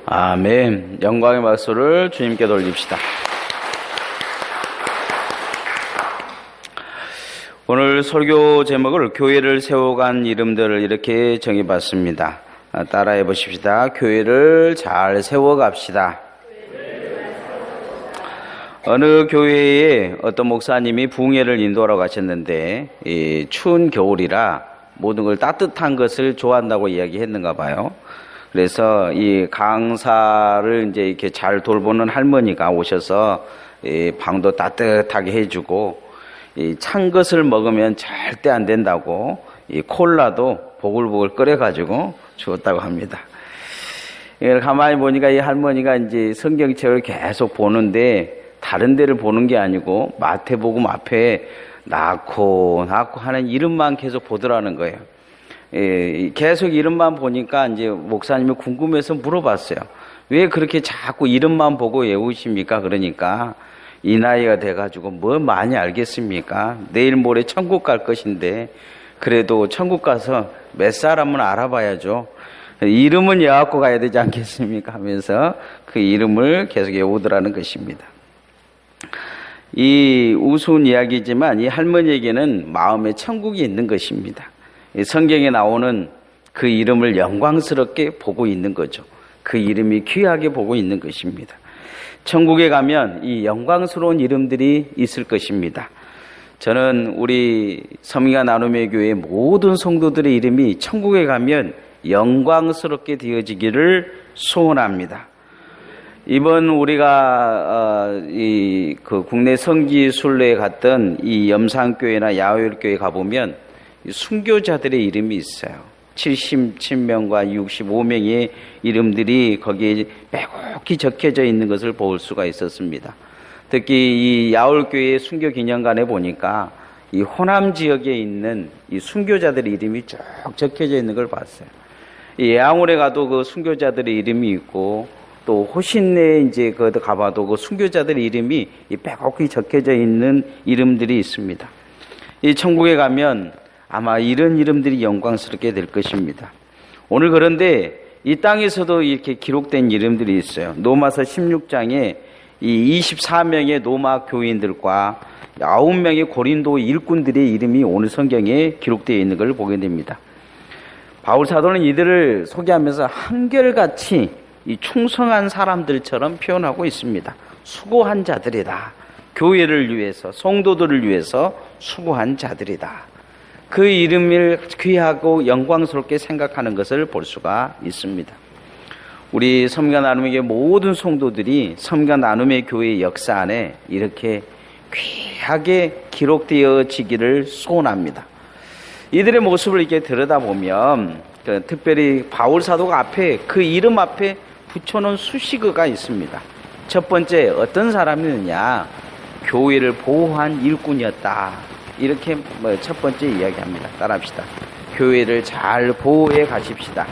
아멘. 영광의 박수를 주님께 돌립시다. 오늘 설교 제목을 교회를 세워간 이름들을 이렇게 정해봤습니다. 따라해 보십시다. 교회를 잘 세워갑시다. 어느 교회에 어떤 목사님이 부흥회를 인도하러 가셨는데 추운 겨울이라 모든 걸 따뜻한 것을 좋아한다고 이야기했는가 봐요. 그래서 이 강사를 이제 이렇게 잘 돌보는 할머니가 오셔서 방도 따뜻하게 해주고 찬 것을 먹으면 절대 안 된다고 콜라도 보글보글 끓여가지고 주었다고 합니다. 이걸 가만히 보니까 이 할머니가 이제 성경책을 계속 보는데 다른 데를 보는 게 아니고 마태복음 앞에 낳고 하는 이름만 계속 보더라는 거예요. 계속 이름만 보니까 이제 목사님이 궁금해서 물어봤어요. 왜 그렇게 자꾸 이름만 보고 외우십니까? 그러니까 이 나이가 돼가지고 뭐 많이 알겠습니까? 내일 모레 천국 갈 것인데 그래도 천국 가서 몇 사람은 알아봐야죠. 이름은 외워갖고 가야 되지 않겠습니까? 하면서 그 이름을 계속 외우더라는 것입니다. 이 우스운 이야기지만 이 할머니에게는 마음에 천국이 있는 것입니다. 성경에 나오는 그 이름을 영광스럽게 보고 있는 거죠. 그 이름이 귀하게 보고 있는 것입니다. 천국에 가면 이 영광스러운 이름들이 있을 것입니다. 저는 우리 섬기가 나눔의 교회 모든 성도들의 이름이 천국에 가면 영광스럽게 되어지기를 소원합니다. 이번 우리가 그 국내 성지 순례에 갔던 이 염산교회나 야외교회 가보면 순교자들의 이름이 있어요. 77명과 65명의 이름들이 거기에 빼곡히 적혀져 있는 것을 볼 수가 있었습니다. 특히 이 야울교회 순교기념관에 보니까 이 호남 지역에 있는 이 순교자들의 이름이 쭉 적혀져 있는 걸 봤어요. 이 예양원에 가도 그 순교자들의 이름이 있고 또 호신내에 이제 거기 가봐도 그 순교자들의 이름이 이 빼곡히 적혀져 있는 이름들이 있습니다. 이 천국에 가면 아마 이런 이름들이 영광스럽게 될 것입니다. 오늘 그런데 이 땅에서도 이렇게 기록된 이름들이 있어요. 로마서 16장에 이 24명의 로마 교인들과 9명의 고린도 일꾼들의 이름이 오늘 성경에 기록되어 있는 걸 보게 됩니다. 바울 사도는 이들을 소개하면서 한결같이 이 충성한 사람들처럼 표현하고 있습니다. 수고한 자들이다. 교회를 위해서, 성도들을 위해서 수고한 자들이다. 그 이름을 귀하고 영광스럽게 생각하는 것을 볼 수가 있습니다. 우리 섬기가 나눔의 모든 성도들이 섬기가 나눔의 교회의 역사 안에 이렇게 귀하게 기록되어지기를 소원합니다. 이들의 모습을 이렇게 들여다보면 특별히 바울 사도가 앞에 그 이름 앞에 붙여놓은 수식어가 있습니다. 첫 번째 어떤 사람이느냐? 교회를 보호한 일꾼이었다. 이렇게 첫 번째 이야기합니다. 따라합시다. 교회를 잘 보호해 가십시다.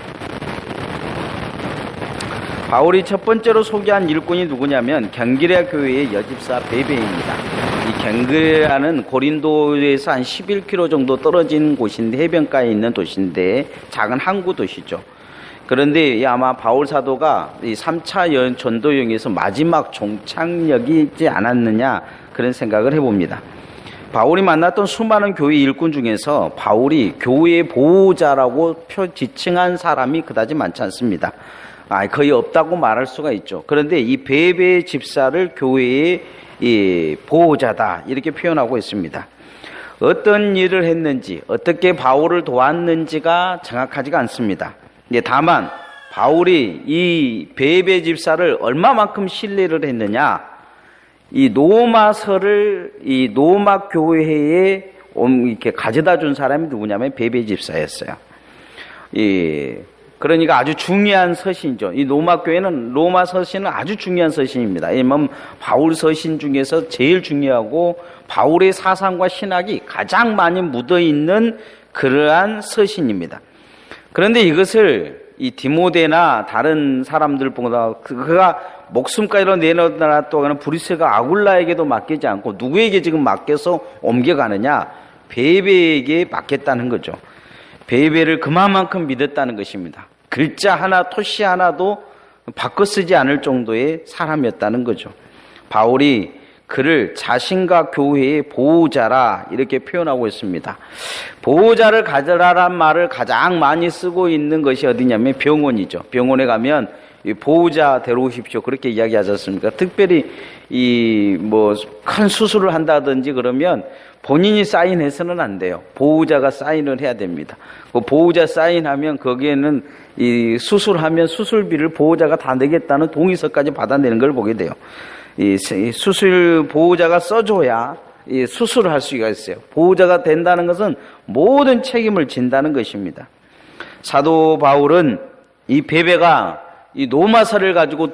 바울이 첫 번째로 소개한 일꾼이 누구냐면 경기레아 교회의 여집사 베베입니다. 이 경기레아는 고린도에서 한 11km 정도 떨어진 곳인데 해변가에 있는 도시인데 작은 항구 도시죠. 그런데 아마 바울 사도가 이 3차 전도여행에서 마지막 종착역이지 않았느냐 그런 생각을 해봅니다. 바울이 만났던 수많은 교회 일꾼 중에서 바울이 교회의 보호자라고 지칭한 사람이 그다지 많지 않습니다. 거의 없다고 말할 수가 있죠. 그런데 이 베베 집사를 교회의 이 보호자다 이렇게 표현하고 있습니다. 어떤 일을 했는지 어떻게 바울을 도왔는지가 정확하지가 않습니다. 다만 바울이 이 베베 집사를 얼마만큼 신뢰를 했느냐, 이 로마서를 이 로마 교회에 이렇게 가져다 준 사람이 누구냐면 베베 집사였어요. 그러니까 아주 중요한 서신이죠. 이 로마 교회는 로마 서신은 아주 중요한 서신입니다. 왜냐면 바울 서신 중에서 제일 중요하고 바울의 사상과 신학이 가장 많이 묻어 있는 그러한 서신입니다. 그런데 이것을 이 디모데나 다른 사람들보다 그가 목숨까지로 내놓았다는 브리스가 아굴라에게도 맡기지 않고 누구에게 지금 맡겨서 옮겨가느냐? 베베에게 맡겼다는 거죠. 베베를 그만큼 믿었다는 것입니다. 글자 하나, 토시 하나도 바꿔 쓰지 않을 정도의 사람이었다는 거죠. 바울이 그를 자신과 교회의 보호자라 이렇게 표현하고 있습니다. 보호자를 가져라란 말을 가장 많이 쓰고 있는 것이 어디냐면 병원이죠. 병원에 가면 보호자 데려오십시오 그렇게 이야기하지 않습니까? 특별히 큰 수술을 한다든지 그러면 본인이 사인해서는 안 돼요. 보호자가 사인을 해야 됩니다. 그 보호자 사인하면 거기에는 이 수술하면 수술비를 보호자가 다 내겠다는 동의서까지 받아내는 걸 보게 돼요. 이 수술 보호자가 써줘야 이 수술을 할 수가 있어요. 보호자가 된다는 것은 모든 책임을 진다는 것입니다. 사도 바울은 이 베베가 이 노마사를 가지고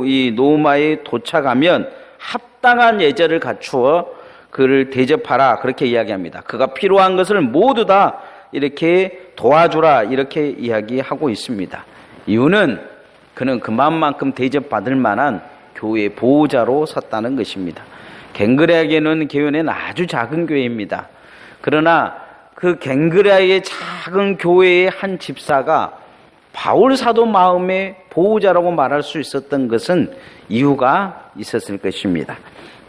이 노마에 도착하면 합당한 예절을 갖추어 그를 대접하라 그렇게 이야기합니다. 그가 필요한 것을 모두 다 이렇게 도와주라 이렇게 이야기하고 있습니다. 이유는 그는 그만큼 대접받을 만한 교회의 보호자로 섰다는 것입니다. 갱그레아에는 교회는 아주 작은 교회입니다. 그러나 그 갱그레아의 작은 교회의 한 집사가 바울 사도 마음의 보호자라고 말할 수 있었던 것은 이유가 있었을 것입니다.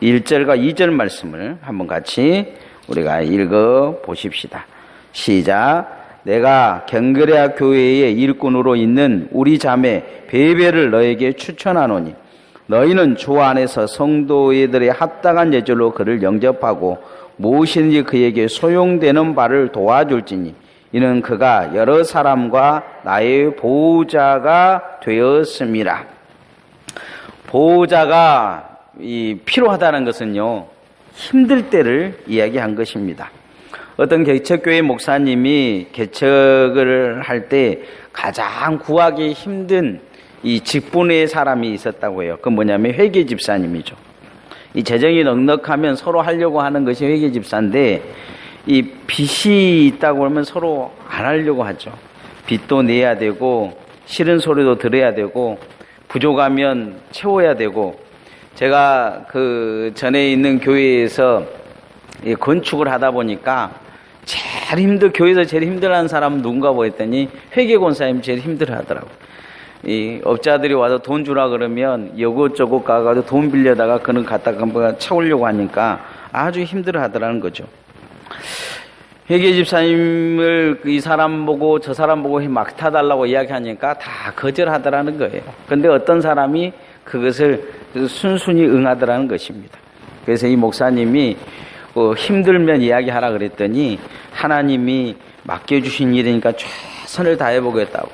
1절과 2절 말씀을 한번 같이 우리가 읽어 보십시다. 시작. 내가 갱그레아 교회의 일꾼으로 있는 우리 자매 베베를 너에게 추천하노니 너희는 주 안에서 성도들의 합당한 예절로 그를 영접하고 무엇이든지 그에게 소용되는 바를 도와줄지니 이는 그가 여러 사람과 나의 보호자가 되었습니다. 보호자가 필요하다는 것은요, 힘들 때를 이야기한 것입니다. 어떤 개척교회 목사님이 개척을 할 때 가장 구하기 힘든 이 직분의 사람이 있었다고 해요. 그건 뭐냐면 회계 집사님이죠. 이 재정이 넉넉하면 서로 하려고 하는 것이 회계 집사인데 이 빚이 있다고 그러면 서로 안 하려고 하죠. 빚도 내야 되고 싫은 소리도 들어야 되고 부족하면 채워야 되고 제가 그 전에 있는 교회에서 건축을 하다 보니까 교회에서 제일 힘들어하는 사람은 누군가 보였더니 회계권사님이 제일 힘들어하더라고요. 이 업자들이 와서 돈 주라 그러면 요것저것 가가지고 돈 빌려다가 그는 갖다가 채우려고 하니까 아주 힘들어하더라는 거죠. 회계 집사님을 이 사람 보고 저 사람 보고 막 타달라고 이야기하니까 다 거절하더라는 거예요. 근데 어떤 사람이 그것을 순순히 응하더라는 것입니다. 그래서 이 목사님이 힘들면 이야기하라 그랬더니 하나님이 맡겨주신 일이니까 최선을 다해보겠다고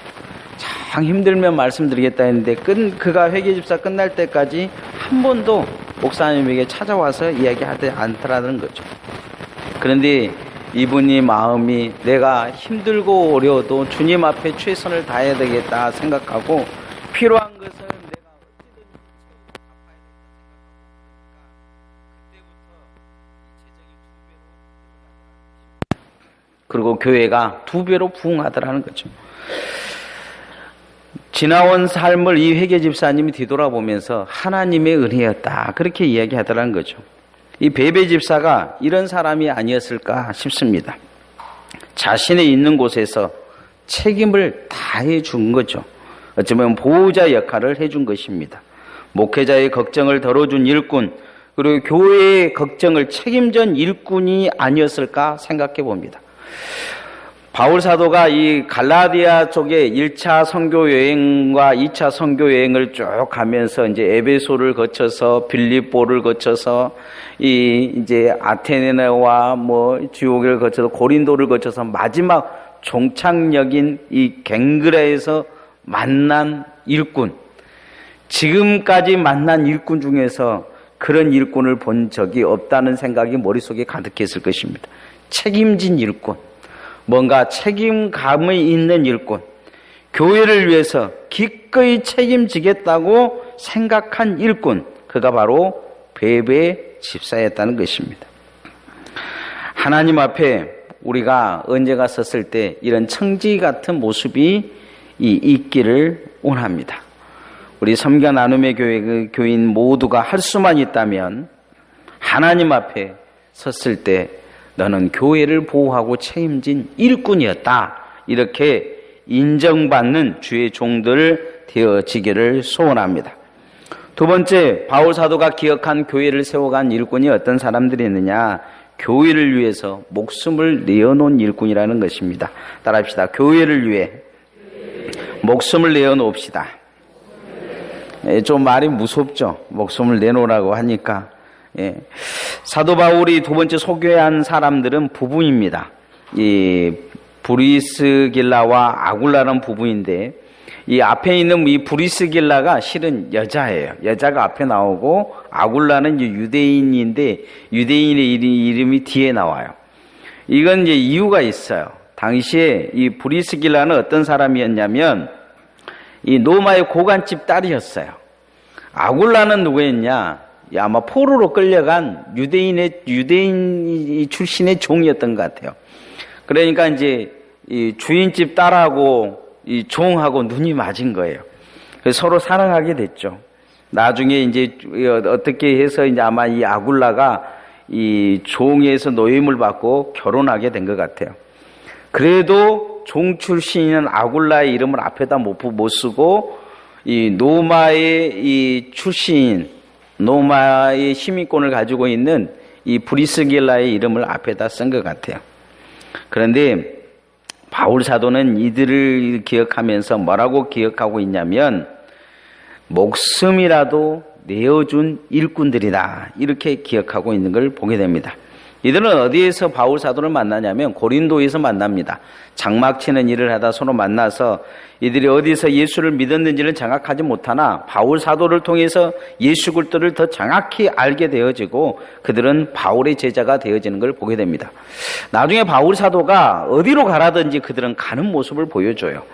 참 힘들면 말씀드리겠다 했는데 그가 회계집사 끝날 때까지 한 번도 목사님에게 찾아와서 이야기하지 않더라는 거죠. 그런데 이분이 마음이 내가 힘들고 어려워도 주님 앞에 최선을 다해야 되겠다 생각하고 필요한 것은 내가 어찌든지 갚아야 되겠다 생각하고 그때부터 이 재정이 2배로 그리고 교회가 2배로 부흥하더라는 거죠. 지나온 삶을 이 회계집사님이 뒤돌아보면서 하나님의 은혜였다 그렇게 이야기하더라는 거죠. 이 베베 집사가 이런 사람이 아니었을까 싶습니다. 자신의 있는 곳에서 책임을 다해 준 거죠. 어쩌면 보호자 역할을 해준 것입니다. 목회자의 걱정을 덜어준 일꾼, 그리고 교회의 걱정을 책임진 일꾼이 아니었을까 생각해 봅니다. 바울 사도가 이 갈라디아 쪽에 1차 선교 여행과 2차 선교 여행을 쭉 가면서 이제 에베소를 거쳐서 빌립보를 거쳐서 이제 아테네와 주요교를 거쳐서 고린도를 거쳐서 마지막 종착역인 이 갱그레아에서 만난 일꾼, 지금까지 만난 일꾼 중에서 그런 일꾼을 본 적이 없다는 생각이 머릿속에 가득했을 것입니다. 책임진 일꾼, 뭔가 책임감이 있는 일꾼, 교회를 위해서 기꺼이 책임지겠다고 생각한 일꾼, 그가 바로 베베 집사였다는 것입니다. 하나님 앞에 우리가 언제가 섰을 때 이런 청지 같은 모습이 있기를 원합니다. 우리 섬겨 나눔의 교회 교인 모두가 할 수만 있다면 하나님 앞에 섰을 때 너는 교회를 보호하고 책임진 일꾼이었다, 이렇게 인정받는 주의 종들 되어지기를 소원합니다. 두 번째, 바울 사도가 기억한 교회를 세워간 일꾼이 어떤 사람들이 있느냐? 교회를 위해서 목숨을 내어놓은 일꾼이라는 것입니다. 따라합시다. 교회를 위해 목숨을 내어놓읍시다. 좀 말이 무섭죠? 목숨을 내놓으라고 하니까. 사도 바울이 두 번째 소개한 사람들은 부부입니다. 이 브리스길라와 아굴라라는 부부인데, 이 앞에 있는 이 브리스길라가 실은 여자예요. 여자가 앞에 나오고, 아굴라는 유대인인데 유대인의 이름이 뒤에 나와요. 이건 이제 이유가 있어요. 당시에 이 브리스길라는 어떤 사람이었냐면 이 노마의 고관집 딸이었어요. 아굴라는 누구였냐? 아마 포로로 끌려간 유대인 출신의 종이었던 것 같아요. 그러니까 이제 이 주인집 딸하고 이 종하고 눈이 맞은 거예요. 그래서 서로 사랑하게 됐죠. 나중에 이제 어떻게 해서 이제 아마 이 아굴라가 이 종에서 노임을 받고 결혼하게 된 것 같아요. 그래도 종 출신인 아굴라의 이름을 앞에다 못 쓰고 이 노마의 이 출신, 노마의 시민권을 가지고 있는 이 브리스길라의 이름을 앞에다 쓴 것 같아요. 그런데 바울 사도는 이들을 기억하면서 뭐라고 기억하고 있냐면 목숨이라도 내어준 일꾼들이다, 이렇게 기억하고 있는 걸 보게 됩니다. 이들은 어디에서 바울 사도를 만나냐면 고린도에서 만납니다. 장막 치는 일을 하다 서로 만나서 이들이 어디서 예수를 믿었는지는 정확하지 못하나 바울 사도를 통해서 예수 그리스도를 더 정확히 알게 되어지고 그들은 바울의 제자가 되어지는 걸 보게 됩니다. 나중에 바울 사도가 어디로 가라든지 그들은 가는 모습을 보여줘요.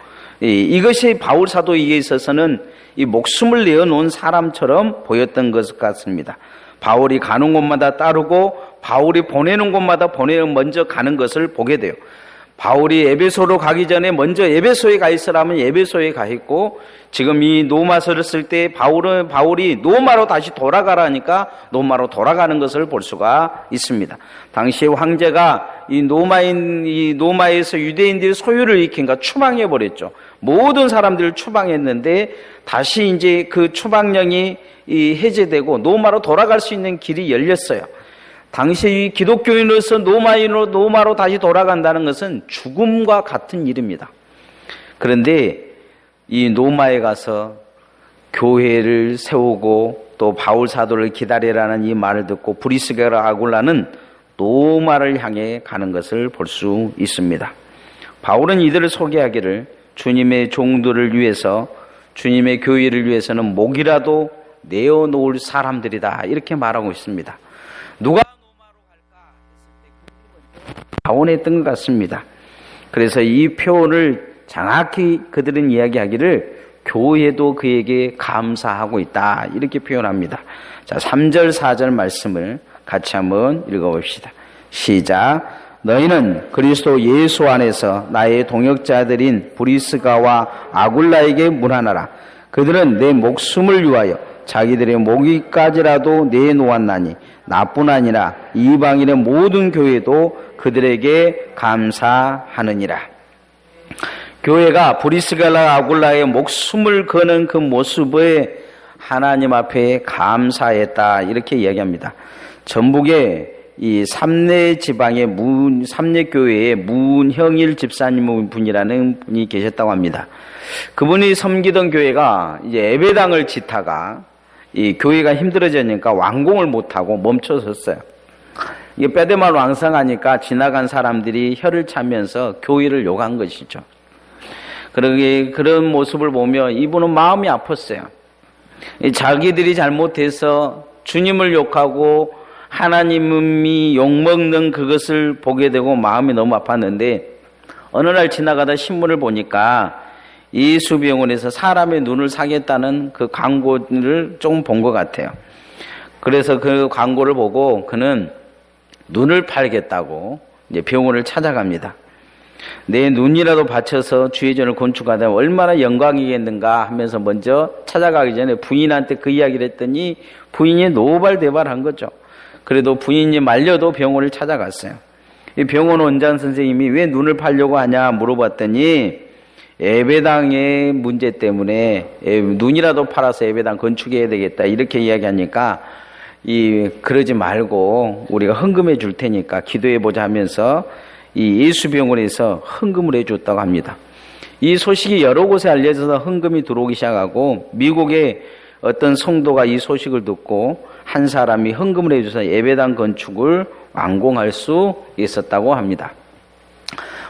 이것이 바울 사도에게 있어서는 이 목숨을 내어놓은 사람처럼 보였던 것 같습니다. 바울이 가는 곳마다 따르고 바울이 보내는 곳마다 먼저 가는 것을 보게 돼요. 바울이 에베소로 가기 전에 먼저 에베소에 가 있으라면 에베소에 가 있고, 지금 이 노마서를 쓸 때 바울이 노마로 다시 돌아가라니까 노마로 돌아가는 것을 볼 수가 있습니다. 당시에 황제가 이 노마에서 유대인들이 소유를 익힌가 추방해 버렸죠. 모든 사람들을 추방했는데 다시 이제 그 추방령이 해제되고 노마로 돌아갈 수 있는 길이 열렸어요. 당시 이 기독교인으로서 노마로 다시 돌아간다는 것은 죽음과 같은 일입니다. 그런데 이 노마에 가서 교회를 세우고 또 바울 사도를 기다리라는 이 말을 듣고 브리스길라 아굴라는 노마를 향해 가는 것을 볼 수 있습니다. 바울은 이들을 소개하기를 주님의 종들을 위해서, 주님의 교회를 위해서는 목이라도 내어놓을 사람들이다, 이렇게 말하고 있습니다. 누가 노마로 갈까 했을 때 자원했던 것 같습니다. 그래서 이 표현을 정확히 그들은 이야기하기를 교회도 그에게 감사하고 있다, 이렇게 표현합니다. 자, 3절 4절 말씀을 같이 한번 읽어봅시다. 시작. 너희는 그리스도 예수 안에서 나의 동역자들인 브리스가와 아굴라에게 문안하라. 그들은 내 목숨을 위하여 자기들의 목이까지라도 내놓았나니 나뿐 아니라 이방인의 모든 교회도 그들에게 감사하느니라. 교회가 브리스갈라 아굴라의 목숨을 거는 그 모습에 하나님 앞에 감사했다, 이렇게 이야기합니다. 전북의 이 삼례 지방의 삼례교회의 문형일 집사님 분이라는 분이 계셨다고 합니다. 그분이 섬기던 교회가 이제 예배당을 짓다가 이 교회가 힘들어지니까 완공을 못하고 멈춰섰어요. 이게 뼈대만 왕성하니까 지나간 사람들이 혀를 차면서 교회를 욕한 것이죠. 그런 모습을 보며 이분은 마음이 아팠어요. 자기들이 잘못해서 주님을 욕하고 하나님이 욕먹는 그것을 보게 되고 마음이 너무 아팠는데, 어느 날 지나가다 신문을 보니까 예수병원에서 사람의 눈을 사겠다는 그 광고를 조금 본 것 같아요. 그래서 그 광고를 보고 그는 눈을 팔겠다고 이제 병원을 찾아갑니다. 내 눈이라도 바쳐서 주의 전을 건축하다면 얼마나 영광이겠는가 하면서 먼저 찾아가기 전에 부인한테 그 이야기를 했더니 부인이 노발대발한 거죠. 그래도 부인이 말려도 병원을 찾아갔어요. 이 병원 원장 선생님이 왜 눈을 팔려고 하냐 물어봤더니 예배당의 문제 때문에 눈이라도 팔아서 예배당 건축해야 되겠다 이렇게 이야기하니까 그러지 말고 우리가 헌금해 줄 테니까 기도해 보자 하면서 이 예수병원에서 헌금을 해줬다고 합니다. 이 소식이 여러 곳에 알려져서 헌금이 들어오기 시작하고 미국의 어떤 성도가 이 소식을 듣고 한 사람이 헌금을 해줘서 예배당 건축을 완공할 수 있었다고 합니다.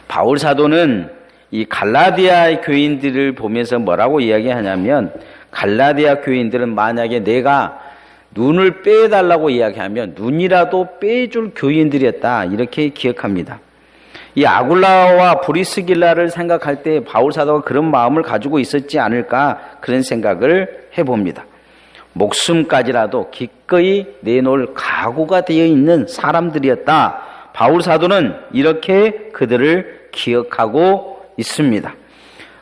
바울 사도는 이 갈라디아 교인들을 보면서 뭐라고 이야기하냐면 갈라디아 교인들은 만약에 내가 눈을 빼달라고 이야기하면 눈이라도 빼줄 교인들이었다 이렇게 기억합니다. 이 아굴라와 브리스길라를 생각할 때 바울 사도가 그런 마음을 가지고 있었지 않을까 그런 생각을 해봅니다. 목숨까지라도 기꺼이 내놓을 각오가 되어 있는 사람들이었다. 바울 사도는 이렇게 그들을 기억하고 있습니다.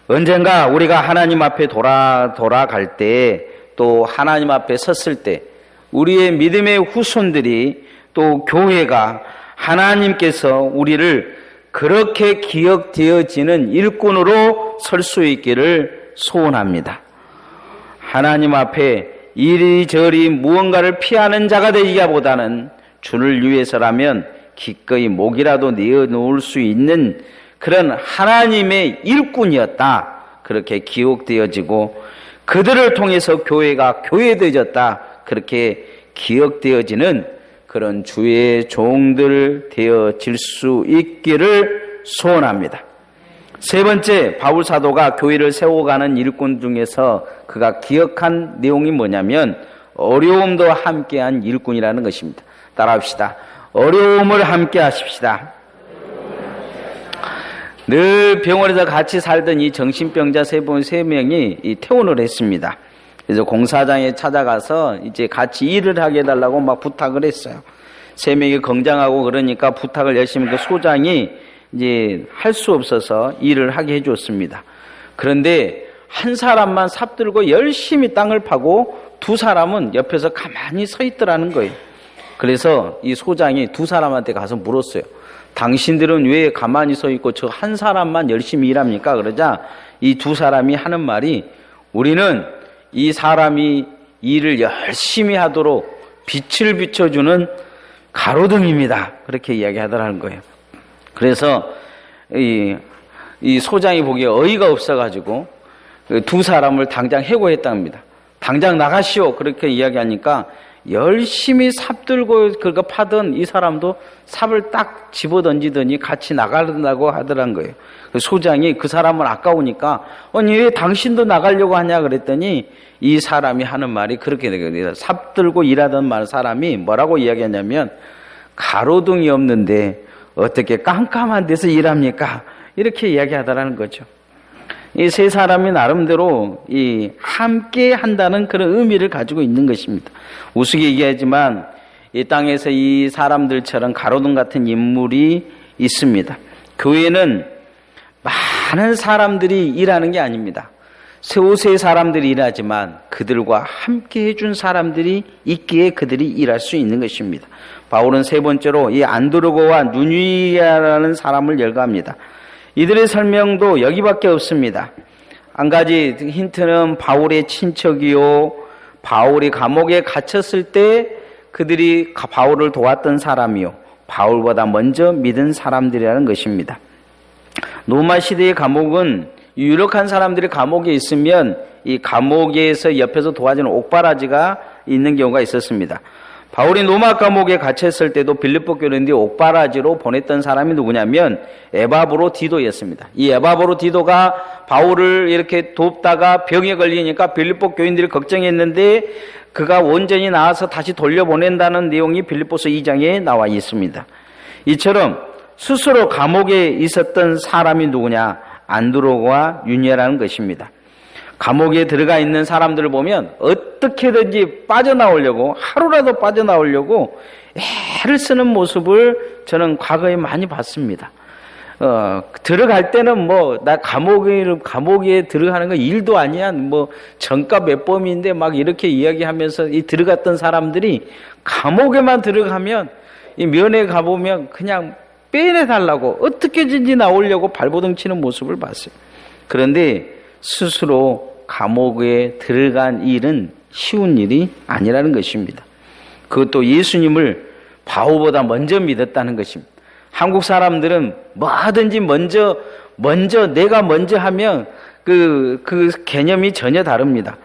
언젠가 우리가 하나님 앞에 돌아갈 때 또 하나님 앞에 섰을 때 우리의 믿음의 후손들이 또 교회가 하나님께서 우리를 그렇게 기억되어지는 일꾼으로 설 수 있기를 소원합니다. 하나님 앞에 이리저리 무언가를 피하는 자가 되기보다는 주를 위해서라면 기꺼이 목이라도 내어놓을 수 있는 그런 하나님의 일꾼이었다. 그렇게 기억되어지고 그들을 통해서 교회가 교회되어졌다. 그렇게 기억되어지는 그런 주의 종들 되어질 수 있기를 소원합니다. 세 번째, 바울 사도가 교회를 세워가는 일꾼 중에서 그가 기억한 내용이 뭐냐면 어려움도 함께한 일꾼이라는 것입니다. 따라합시다. 어려움을 함께 하십시다. 늘 병원에서 같이 살던 이 정신병자 세 명이 퇴원을 했습니다. 그래서 공사장에 찾아가서 이제 같이 일을 하게 해달라고 막 부탁을 했어요. 세 명이 건장하고 그러니까 부탁을 열심히 그 소장이 이제 할 수 없어서 일을 하게 해줬습니다. 그런데 한 사람만 삽들고 열심히 땅을 파고 두 사람은 옆에서 가만히 서 있더라는 거예요. 그래서 이 소장이 두 사람한테 가서 물었어요. 당신들은 왜 가만히 서 있고 저 한 사람만 열심히 일합니까? 그러자 이 두 사람이 하는 말이 우리는 이 사람이 일을 열심히 하도록 빛을 비춰주는 가로등입니다. 그렇게 이야기하더라는 거예요. 그래서 이 소장이 보기에 어이가 없어가지고 두 사람을 당장 해고했답니다. 당장 나가시오. 그렇게 이야기하니까 열심히 삽 들고 그거 파던 이 사람도 삽을 딱 집어던지더니 같이 나가려고 하더란 거예요. 그 소장이 그 사람은 아까우니까 아니 왜 당신도 나가려고 하냐 그랬더니 이 사람이 하는 말이 그렇게 되거든요. 삽 들고 일하던 사람이 뭐라고 이야기하냐면 가로등이 없는데 어떻게 깜깜한 데서 일합니까? 이렇게 이야기하더라는 거죠. 이 세 사람이 나름대로 함께 한다는 그런 의미를 가지고 있는 것입니다. 우스개 얘기하지만 이 땅에서 이 사람들처럼 가로등 같은 인물이 있습니다. 교회는 많은 사람들이 일하는 게 아닙니다. 세우세 사람들이 일하지만 그들과 함께 해준 사람들이 있기에 그들이 일할 수 있는 것입니다. 바울은 세 번째로 이 안드로고와 누니아라는 사람을 열거합니다. 이들의 설명도 여기밖에 없습니다. 한 가지 힌트는 바울의 친척이요, 바울이 감옥에 갇혔을 때 그들이 바울을 도왔던 사람이요, 바울보다 먼저 믿은 사람들이라는 것입니다. 로마 시대의 감옥은 유력한 사람들이 감옥에 있으면 이 감옥에서 옆에서 도와주는 옥바라지가 있는 경우가 있었습니다. 바울이 로마 감옥에 갇혔을 때도 빌립보 교회인데 옥바라지로 보냈던 사람이 누구냐면 에바브로 디도였습니다. 이 에바브로 디도가 바울을 이렇게 돕다가 병에 걸리니까 빌립보 교인들이 걱정했는데 그가 온전히 나아서 다시 돌려보낸다는 내용이 빌립보서 2장에 나와 있습니다. 이처럼 스스로 감옥에 있었던 사람이 누구냐? 안드로고와 유니아라는 것입니다. 감옥에 들어가 있는 사람들을 보면 어떻게든지 빠져나오려고, 하루라도 빠져나오려고 애를 쓰는 모습을 저는 과거에 많이 봤습니다. 들어갈 때는 나 감옥에 들어가는 거 일도 아니야. 정가 몇 범인데 막 이렇게 이야기하면서 들어갔던 사람들이 감옥에만 들어가면 이 면회 가보면 그냥 빼내달라고 어떻게든지 나오려고 발버둥 치는 모습을 봤어요. 그런데 스스로 감옥에 들어간 일은 쉬운 일이 아니라는 것입니다. 그것도 예수님을 바울보다 먼저 믿었다는 것입니다. 한국 사람들은 뭐든지 먼저 내가 먼저 하면 그 개념이 전혀 다릅니다.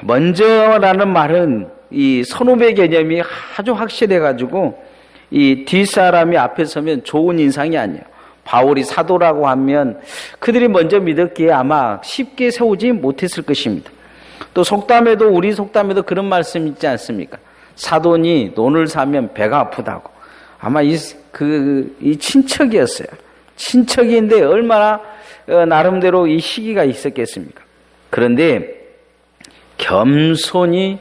먼저라는 말은 이 선후배 개념이 아주 확실해가지고 이 뒷사람이 앞에 서면 좋은 인상이 아니에요. 바울이 사도라고 하면 그들이 먼저 믿었기에 아마 쉽게 세우지 못했을 것입니다. 또 속담에도 우리 속담에도 그런 말씀 있지 않습니까? 사돈이 논을 사면 배가 아프다고. 아마 이 친척이었어요. 친척인데 얼마나 나름대로 이 시기가 있었겠습니까? 그런데 겸손히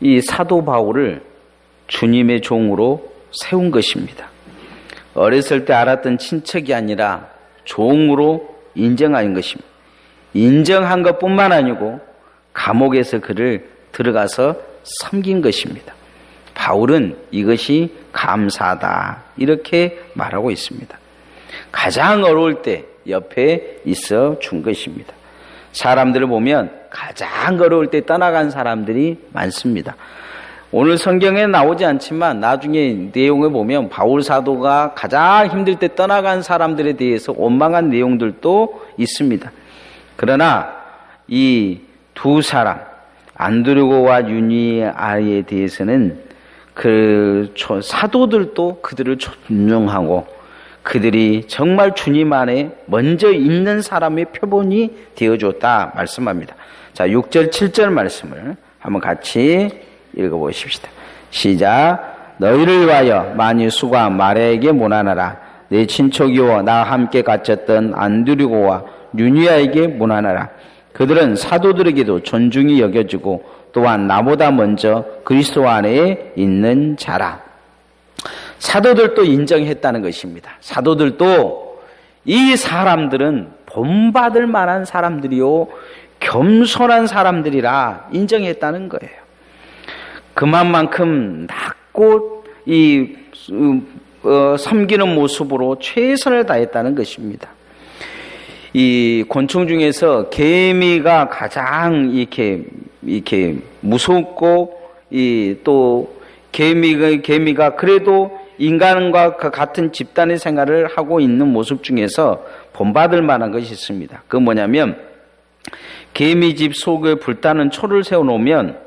이 사도 바울을 주님의 종으로 세운 것입니다. 어렸을 때 알았던 친척이 아니라 종으로 인정한 것입니다. 인정한 것뿐만 아니고 감옥에서 그를 들어가서 섬긴 것입니다. 바울은 이것이 감사하다 이렇게 말하고 있습니다. 가장 어려울 때 옆에 있어 준 것입니다. 사람들을 보면 가장 어려울 때 떠나간 사람들이 많습니다. 오늘 성경에 나오지 않지만 나중에 내용을 보면 바울 사도가 가장 힘들 때 떠나간 사람들에 대해서 원망한 내용들도 있습니다. 그러나 이 두 사람 안드로고와 유니아에 대해서는 그 사도들도 그들을 존중하고 그들이 정말 주님 안에 먼저 있는 사람의 표본이 되어줬다 말씀합니다. 자, 6절 7절 말씀을 한번 같이 읽어보십시다. 시작. 너희를 위하여 많이 수고한 마리아에게 문안하라. 내 친척이요 나 함께 갇혔던 안드로고와 유니아에게 문안하라. 그들은 사도들에게도 존중이 여겨지고 또한 나보다 먼저 그리스도 안에 있는 자라. 사도들도 인정했다는 것입니다. 사도들도 이 사람들은 본받을 만한 사람들이요 겸손한 사람들이라 인정했다는 거예요. 그만큼 낮고 섬기는 모습으로 최선을 다했다는 것입니다. 이 곤충 중에서 개미가 가장 이렇게 무섭고 또 개미가 그래도 인간과 같은 집단의 생활을 하고 있는 모습 중에서 본받을 만한 것이 있습니다. 그건 뭐냐면 개미집 속에 불타는 초를 세워놓으면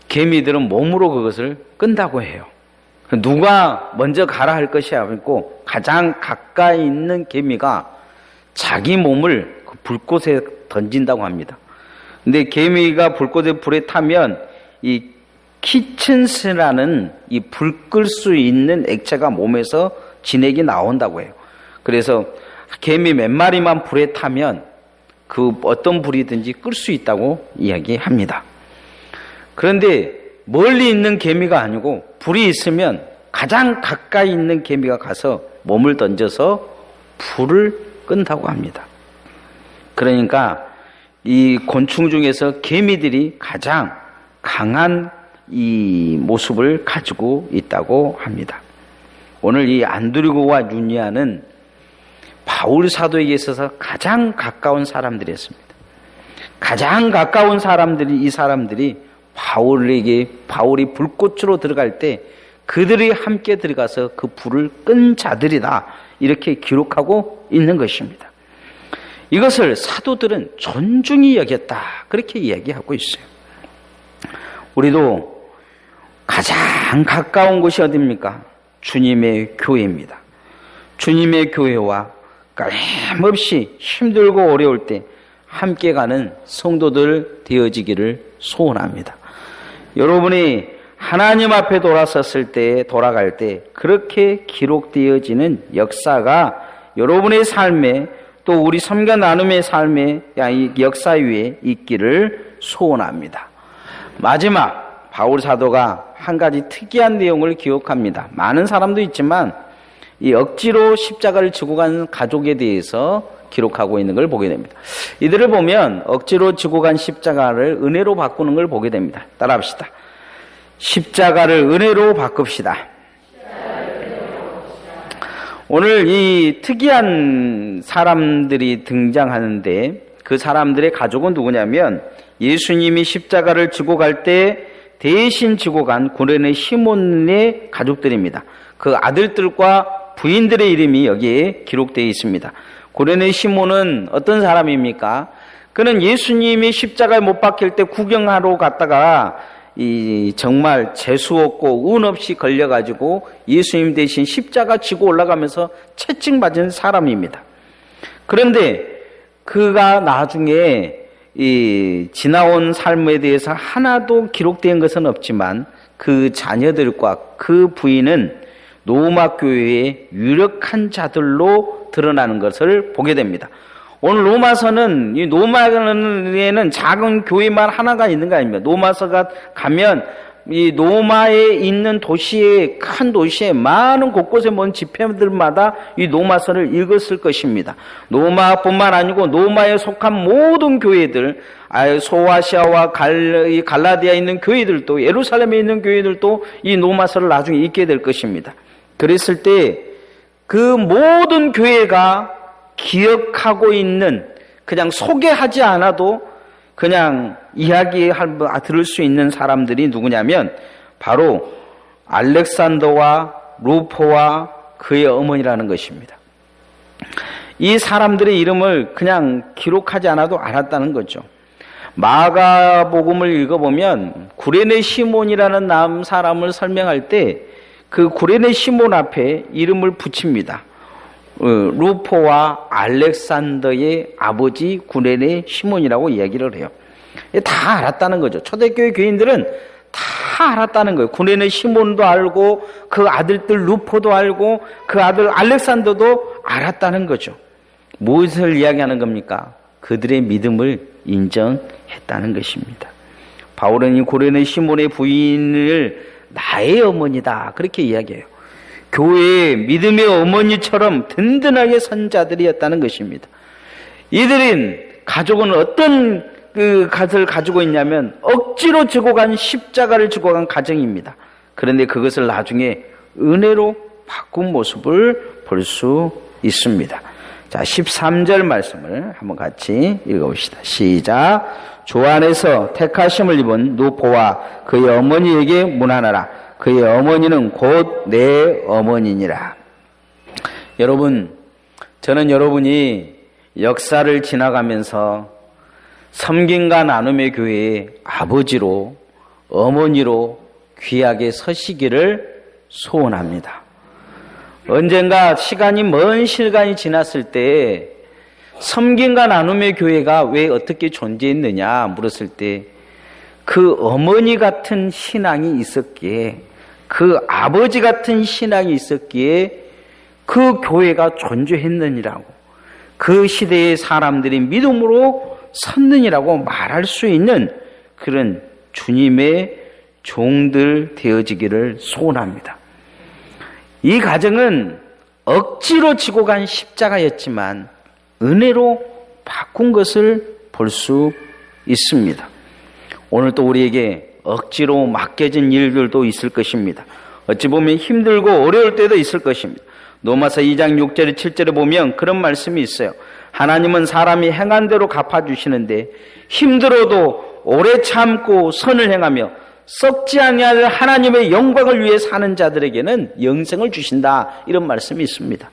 개미들은 몸으로 그것을 끈다고 해요. 누가 먼저 가라 할 것이 아니고 가장 가까이 있는 개미가 자기 몸을 그 불꽃에 던진다고 합니다. 근데 개미가 불에 타면 이 키친스라는 이 불 끌 수 있는 액체가 몸에서 진액이 나온다고 해요. 그래서 개미 몇 마리만 불에 타면 그 어떤 불이든지 끌 수 있다고 이야기합니다. 그런데 멀리 있는 개미가 아니고 불이 있으면 가장 가까이 있는 개미가 가서 몸을 던져서 불을 끈다고 합니다. 그러니까 이 곤충 중에서 개미들이 가장 강한 이 모습을 가지고 있다고 합니다. 오늘 이 안드로고와 유니아는 바울 사도에게 있어서 가장 가까운 사람들이었습니다. 가장 가까운 사람들이 이 사람들이 바울이 불꽃으로 들어갈 때 그들이 함께 들어가서 그 불을 끈 자들이다 이렇게 기록하고 있는 것입니다. 이것을 사도들은 존중히 여겼다 그렇게 이야기하고 있어요. 우리도 가장 가까운 곳이 어디입니까? 주님의 교회입니다. 주님의 교회와 끊임없이 힘들고 어려울 때 함께 가는 성도들 되어지기를 소원합니다. 여러분이 하나님 앞에 돌아갈 때 그렇게 기록되어지는 역사가 여러분의 삶에 또 우리 섬겨 나눔의 삶의 역사 위에 있기를 소원합니다. 마지막 바울 사도가 한 가지 특이한 내용을 기록합니다. 많은 사람도 있지만 이 억지로 십자가를 지고 간 가족에 대해서 기록하고 있는 걸 보게 됩니다. 이들을 보면 억지로 지고 간 십자가를 은혜로 바꾸는 걸 보게 됩니다. 따라합시다. 십자가를 은혜로 바꿉시다. 오늘 이 특이한 사람들이 등장하는데 그 사람들의 가족은 누구냐면 예수님이 십자가를 지고 갈 때 대신 지고 간 구레네 시몬의 가족들입니다. 그 아들들과 부인들의 이름이 여기에 기록되어 있습니다. 구레네 시몬은 어떤 사람입니까? 그는 예수님이 십자가에 못 박힐 때 구경하러 갔다가 정말 재수 없고 운 없이 걸려가지고 예수님 대신 십자가 지고 올라가면서 채찍맞은 사람입니다. 그런데 그가 나중에 지나온 삶에 대해서 하나도 기록된 것은 없지만 그 자녀들과 그 부인은 로마 교회의 유력한 자들로 드러나는 것을 보게 됩니다. 오늘 로마서는 이 로마에는 작은 교회만 하나가 있는 거 아닙니까? 로마서가 가면 이 로마에 있는 도시에 큰 도시에 많은 곳곳에 먼 집회들마다 이 로마서를 읽었을 것입니다. 로마뿐만 아니고 로마에 속한 모든 교회들, 소아시아와 갈라디아에 있는 교회들도 예루살렘에 있는 교회들도 이 로마서를 나중에 읽게 될 것입니다. 그랬을 때 그 모든 교회가 기억하고 있는, 그냥 소개하지 않아도 그냥 들을 수 있는 사람들이 누구냐면 바로 알렉산더와 루포와 그의 어머니라는 것입니다. 이 사람들의 이름을 그냥 기록하지 않아도 알았다는 거죠. 마가복음을 읽어보면 구레네 시몬이라는 남 사람을 설명할 때 그 구레네 시몬 앞에 이름을 붙입니다. 루포와 알렉산더의 아버지 구레네 시몬이라고 이야기를 해요. 다 알았다는 거죠. 초대교회 교인들은 다 알았다는 거예요. 구레네 시몬도 알고 그 아들들 루포도 알고 그 아들 알렉산더도 알았다는 거죠. 무엇을 이야기하는 겁니까? 그들의 믿음을 인정했다는 것입니다. 바울은 이 구레네 시몬의 부인을 나의 어머니다 그렇게 이야기해요. 교회의 믿음의 어머니처럼 든든하게 선 자들이었다는 것입니다. 이들은 가족은 어떤 것을 가지고 있냐면 억지로 지고 간 십자가를 지고 간 가정입니다. 그런데 그것을 나중에 은혜로 바꾼 모습을 볼 수 있습니다. 자, 13절 말씀을 한번 같이 읽어봅시다. 시작. 주 안에서 택하심을 입은 누포와 그의 어머니에게 문안하라. 그의 어머니는 곧 내 어머니니라. 여러분, 저는 여러분이 역사를 지나가면서 섬김과 나눔의 교회의 아버지로, 어머니로 귀하게 서시기를 소원합니다. 언젠가 먼 시간이 지났을 때 섬김과 나눔의 교회가 왜 어떻게 존재했느냐 물었을 때 그 어머니 같은 신앙이 있었기에, 그 아버지 같은 신앙이 있었기에 그 교회가 존재했느니라고, 그 시대의 사람들이 믿음으로 섰느니라고 말할 수 있는 그런 주님의 종들 되어지기를 소원합니다. 이 가정은 억지로 지고 간 십자가였지만 은혜로 바꾼 것을 볼 수 있습니다. 오늘 또 우리에게 억지로 맡겨진 일들도 있을 것입니다. 어찌 보면 힘들고 어려울 때도 있을 것입니다. 로마서 2장 6절 7절에 보면 그런 말씀이 있어요. 하나님은 사람이 행한 대로 갚아주시는데 힘들어도 오래 참고 선을 행하며 썩지 아니할 하나님의 영광을 위해 사는 자들에게는 영생을 주신다. 이런 말씀이 있습니다.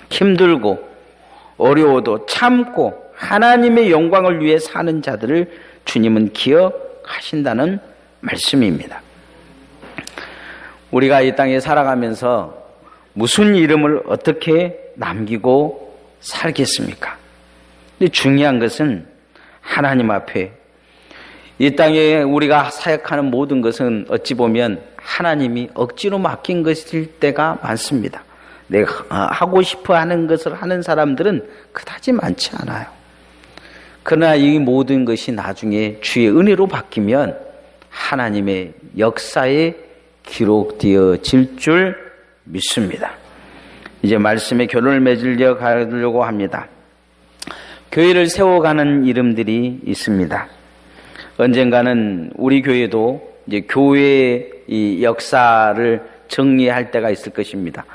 힘들고 어려워도 참고 하나님의 영광을 위해 사는 자들을 주님은 기억하신다는 말씀입니다. 우리가 이 땅에 살아가면서 무슨 이름을 어떻게 남기고 살겠습니까? 근데 중요한 것은 하나님 앞에 이 땅에 우리가 사역하는 모든 것은 어찌 보면 하나님이 억지로 맡긴 것일 때가 많습니다. 내가 하고 싶어 하는 것을 하는 사람들은 그다지 많지 않아요. 그러나 이 모든 것이 나중에 주의 은혜로 바뀌면 하나님의 역사에 기록되어질 줄 믿습니다. 이제 말씀의 결론을 맺으려 가려고 합니다. 교회를 세워가는 이름들이 있습니다. 언젠가는 우리 교회도 이제 교회의 이 역사를 정리할 때가 있을 것입니다.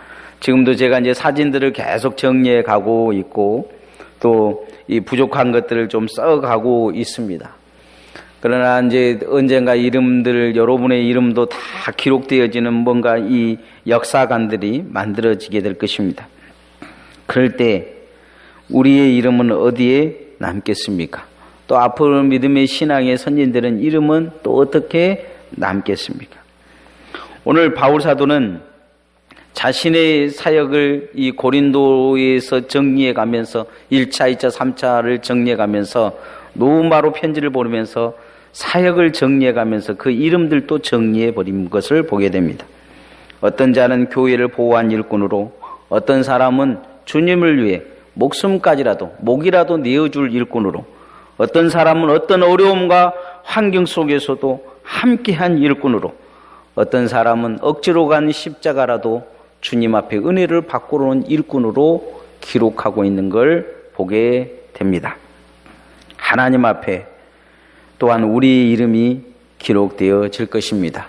지금도 제가 이제 사진들을 계속 정리해 가고 있고 또 이 부족한 것들을 좀 써가고 있습니다. 그러나 이제 언젠가 이름들, 여러분의 이름도 다 기록되어지는 뭔가 이 역사관들이 만들어지게 될 것입니다. 그럴 때 우리의 이름은 어디에 남겠습니까? 또 앞으로 믿음의 신앙의 선진들은 이름은 또 어떻게 남겠습니까? 오늘 바울 사도는 자신의 사역을 이 고린도에서 정리해 가면서 1차, 2차, 3차를 정리해 가면서 로마로 편지를 보내면서 사역을 정리해 가면서 그 이름들도 정리해 버린 것을 보게 됩니다. 어떤 자는 교회를 보호한 일꾼으로, 어떤 사람은 주님을 위해 목숨까지라도, 목이라도 내어줄 일꾼으로, 어떤 사람은 어떤 어려움과 환경 속에서도 함께한 일꾼으로, 어떤 사람은 억지로 간 십자가라도 주님 앞에 은혜를 받고로 온 일꾼으로 기록하고 있는 걸 보게 됩니다. 하나님 앞에 또한 우리 이름이 기록되어질 것입니다.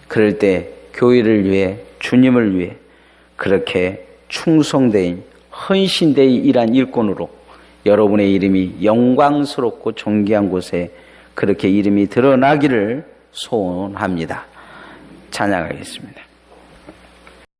그럴 때 교회를 위해, 주님을 위해 그렇게 충성되인, 헌신되이 일한 일꾼으로 여러분의 이름이 영광스럽고 존귀한 곳에 그렇게 이름이 드러나기를 소원합니다. 찬양하겠습니다.